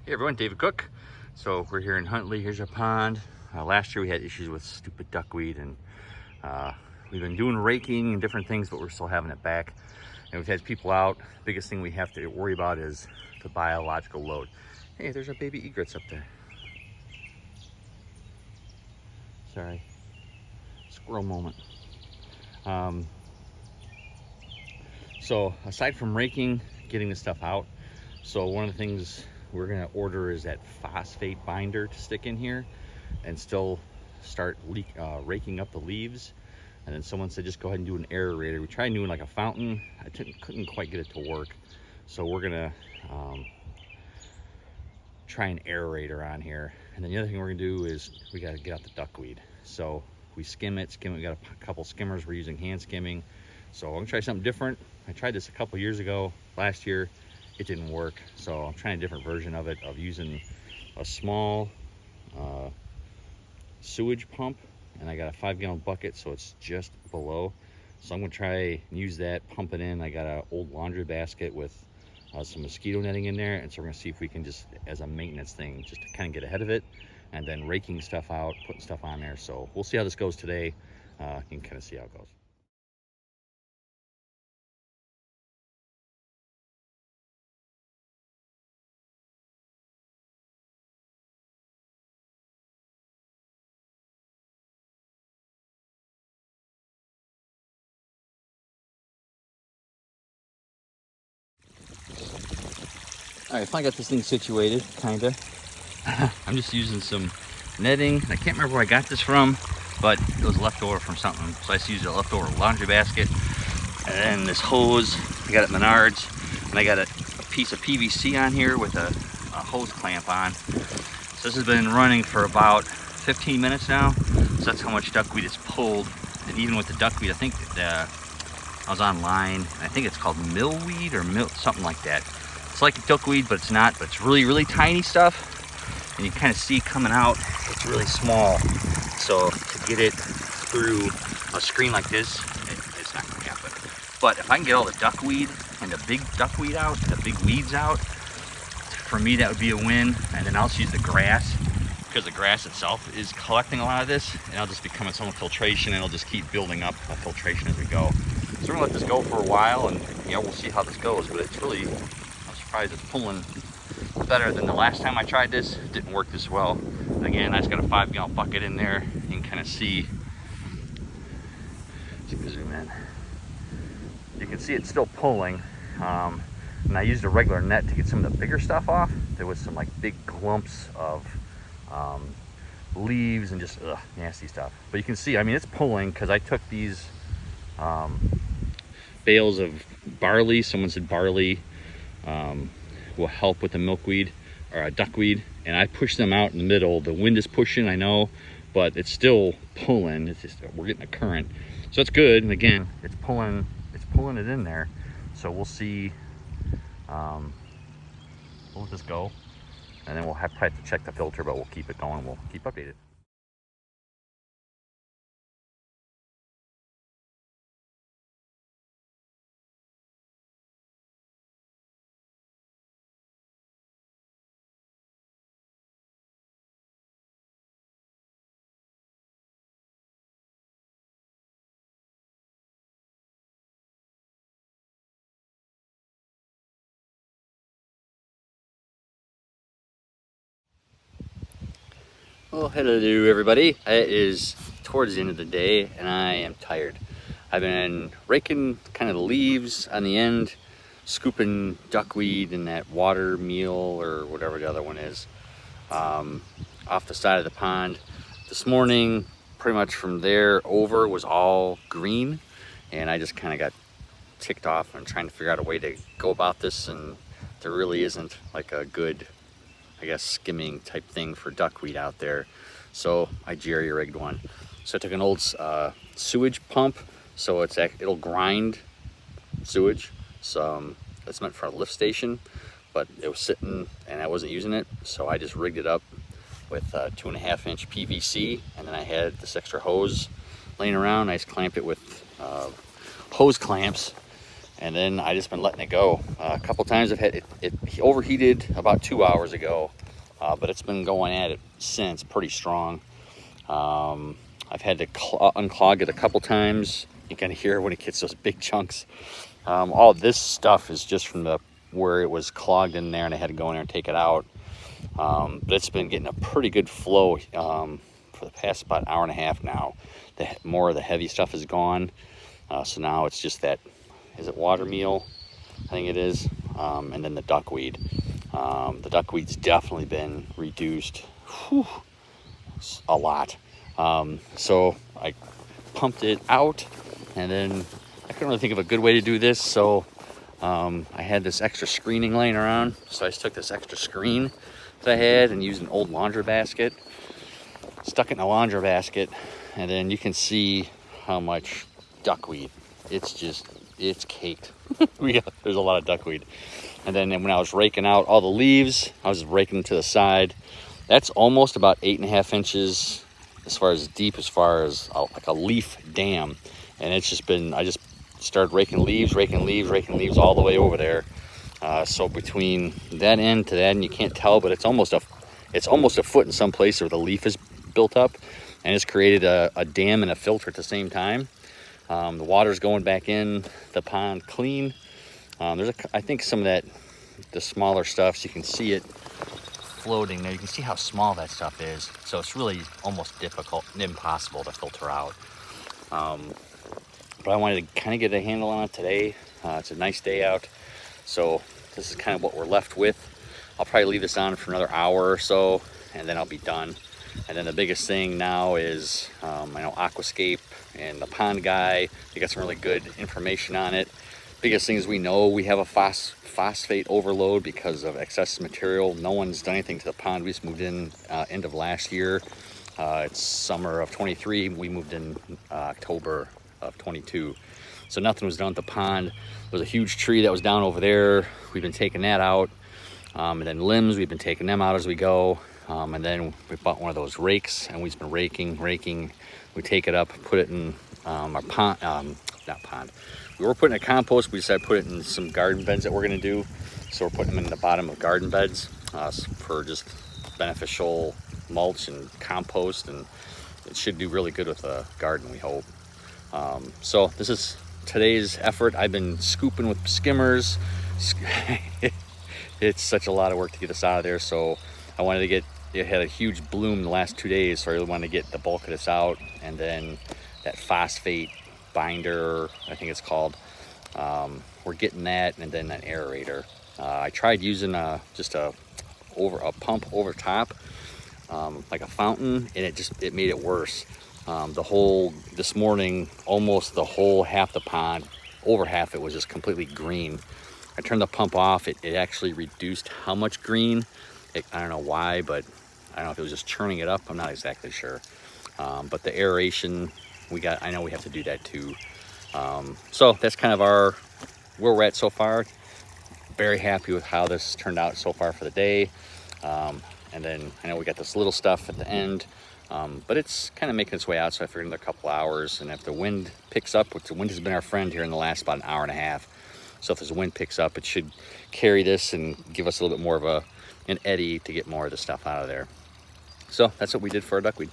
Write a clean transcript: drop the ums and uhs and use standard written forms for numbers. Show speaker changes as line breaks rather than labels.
Hey everyone, David Cook. So we're here in Huntley. Here's our pond. Last year we had issues with stupid duckweed, and we've been doing raking and different things, but we're still having it back. And we've had people out. Biggest thing we have to worry about is the biological load. Hey, there's our baby egrets up there. Sorry, squirrel moment. So aside from raking, getting this stuff out, so one of the things we're gonna order is that phosphate binder to stick in here and still start raking up the leaves. And then someone said just go ahead and do an aerator. We tried doing like a fountain. I couldn't quite get it to work. So we're gonna try an aerator on here. And then the other thing we're gonna do is we gotta get out the duckweed. So we skim it. We got a couple skimmers. We're using hand skimming. So I'm gonna try something different. I tried this a couple years ago, last year. It didn't work, so I'm trying a different version of it, of using a small sewage pump, and I got a 5-gallon bucket, so it's just below. So I'm gonna try and use that, pump it in. I got an old laundry basket with some mosquito netting in there, and so we're gonna see if we can just, as a maintenance thing, just to kind of get ahead of it, and then raking stuff out, putting stuff on there. So we'll see how this goes today. You can kind of see how it goes. All right, finally got this thing situated, kinda. I'm just using some netting. I can't remember where I got this from, but it was leftover from something. So I just used a leftover laundry basket. And then this hose, I got it at Menards. And I got a piece of PVC on here with a hose clamp on. So this has been running for about 15 minutes now. So that's how much duckweed is pulled. And even with the duckweed, I think I was online. I think it's called millweed or something like that. It's like duckweed, but it's not. But it's really, really tiny stuff. And you kind of see coming out, it's really small. So to get it through a screen like this, it's not gonna happen. But if I can get all the duckweed and the big duckweed out, the big weeds out, for me that would be a win. And then I'll just use the grass, because the grass itself is collecting a lot of this, and I'll just become its own filtration, and it'll just keep building up a filtration as we go. So we're gonna let this go for a while, and we'll see how this goes. But it's really, I'm surprised it's pulling better than the last time I tried this. It didn't work this well. And again, I just got a 5-gallon bucket in there. You can kind of see if we zoom in. You can see it's still pulling. And I used a regular net to get some of the bigger stuff off. There was some like big clumps of leaves and just nasty stuff. But you can see, I mean, it's pulling, because I took these bales of barley. Someone said barley will help with the milkweed or duckweed, and I pushed them out in the middle. The wind is pushing, I know, but it's still pulling. It's just, we're getting a current, so it's good. And again, it's pulling it in there. So we'll see. We'll let this go, and then we'll probably have to check the filter, but we'll keep it going. We'll keep updated. Well, hello everybody. It is towards the end of the day, and I am tired. I've been raking kind of the leaves on the end, scooping duckweed and that Watermeal or whatever the other one is off the side of the pond. This morning, pretty much from there over was all green, and I just kind of got ticked off and trying to figure out a way to go about this, and there really isn't like a good, I guess, skimming type thing for duckweed out there. So I jerry-rigged one. So I took an old sewage pump, so it'll grind sewage. So it's meant for a lift station, but it was sitting and I wasn't using it, so I just rigged it up with 2.5-inch PVC, and then I had this extra hose laying around. I just clamped it with hose clamps, and then I just been letting it go. A couple times I've had it overheated about 2 hours ago, but it's been going at it since pretty strong. I've had to unclog it a couple times. You can hear when it gets those big chunks. All this stuff is just from where it was clogged in there, and I had to go in there and take it out. But it's been getting a pretty good flow for the past about hour and a half now. More of the heavy stuff is gone. So now it's just that, is it Watermeal? I think it is. And then the duckweed. The duckweed's definitely been reduced a lot. So I pumped it out, and then I couldn't really think of a good way to do this. So I had this extra screening laying around. So I just took this extra screen that I had and used an old laundry basket, stuck it in a laundry basket, and then you can see how much duckweed. It's caked. There's a lot of duckweed. And then when I was raking out all the leaves, I was raking them to the side. That's almost about 8.5 inches as far as deep, as far as like a leaf dam. And it's just been, I just started raking leaves all the way over there. So between that end to that end, you can't tell, but it's almost a foot in some places where the leaf is built up, and it's created a dam and a filter at the same time. The water's going back in the pond clean. I think some of that, the smaller stuff, so you can see it floating there. You can see how small that stuff is. So it's really almost impossible to filter out. But I wanted to kind of get a handle on it today. It's a nice day out. So this is kind of what we're left with. I'll probably leave this on for another hour or so, and then I'll be done. And then the biggest thing now is, I know Aquascape and the pond guy, they got some really good information on it. Biggest thing is we know we have a phosphate overload because of excess material. No one's done anything to the pond. We just moved in end of last year. It's summer of 23. We moved in October of 22. So nothing was done at the pond. There was a huge tree that was down over there. We've been taking that out. And then limbs, we've been taking them out as we go. And then we bought one of those rakes, and we've been raking. We take it up, put it in our pond, not pond. We were putting a compost. We decided to put it in some garden beds that we're going to do. So we're putting them in the bottom of garden beds for just beneficial mulch and compost, and it should do really good with the garden, we hope. So this is today's effort. I've been scooping with skimmers. It's such a lot of work to get this out of there. So I wanted to get, it had a huge bloom the last 2 days, so I really wanted to get the bulk of this out. And then that phosphate binder, I think it's called, we're getting that, and then an aerator. I tried using just a pump over top, like a fountain, and it made it worse. This morning, almost the whole half the pond, over half it was just completely green. I turned the pump off. It actually reduced how much green. I don't know why, but I don't know if it was just churning it up. I'm not exactly sure. But the aeration, I know we have to do that too. So that's kind of where we're at so far. Very happy with how this turned out so far for the day. And then I know we got this little stuff at the end, but it's kind of making its way out. So I figured another couple hours, and if the wind picks up, which the wind has been our friend here in the last about an hour and a half. So if the wind picks up, it should carry this and give us a little bit more of an eddy to get more of the stuff out of there. So that's what we did for our duckweed.